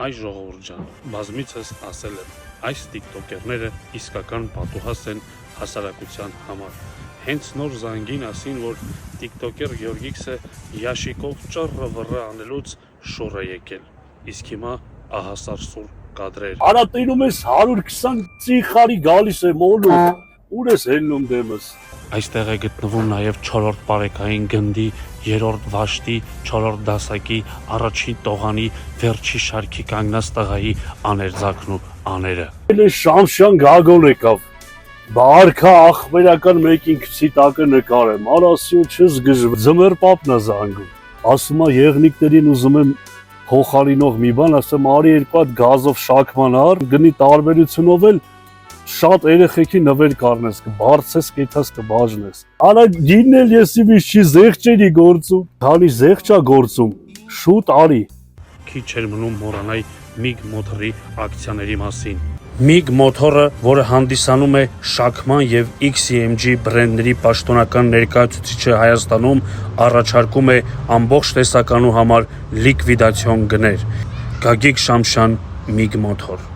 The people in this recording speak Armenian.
Այս ժողովուրդ ջան, բազմիցս ասել եմ, այս տիկտոկերները իսկական պատուհաս են հասարակության համար։ Հենց նոր զանգին ասին, որ տիկտոկեր Գյորգիքսը Յաշիկով ճռը վռը անելուց շուռ է եկել։ Իսկ հիմա ահա սարսուռ կադրեր։ Արա տենում ես 120 ծիխարի գալիս է մոլու, ուր ես հելնում դեմս։ Այստեղ է գտնվում նաև 4-րդ պարեկային գնդի, 3-րդ վաշտի, 4-րդ դասակի, առաջին տողանի, վերջի շարքի կանգնած տղայի աներձակն ու աները։ Էլ է Շամշյան Գագոն եկավ, բարքա ախմերական մեկ ինքսի տակը նկարեմ, արասյուն չս գժվ, ձմեր պապն է զանգում, ասում է եղնիկներին ուզում եմ փոխարինող մի բան, ասեմ արի երկու հատ գազով շաքմանար, գնի տարբերությունով էլ շատ երեխեքի նվեր կառնես, կբարձես, կեթաս կբաժնես։ Արա գինն էլ եսի վիշի զեղչերի գործում, քանի զեղչ է գործում, շուտ արի։ Քիչ էր մնում մոռանալ MIG մոթորի ակցիաների մասին։ MIG մոթորը, որը հանդիսանում է Շաքման եւ XCMG բրենդների պաշտոնական ներկայացուցիչը Հայաստանում, առաջարկում է ամբողջ տեսականու համար լիկվիդացիոն գներ։ Գագիկ Շամշյան MIG մոթոր։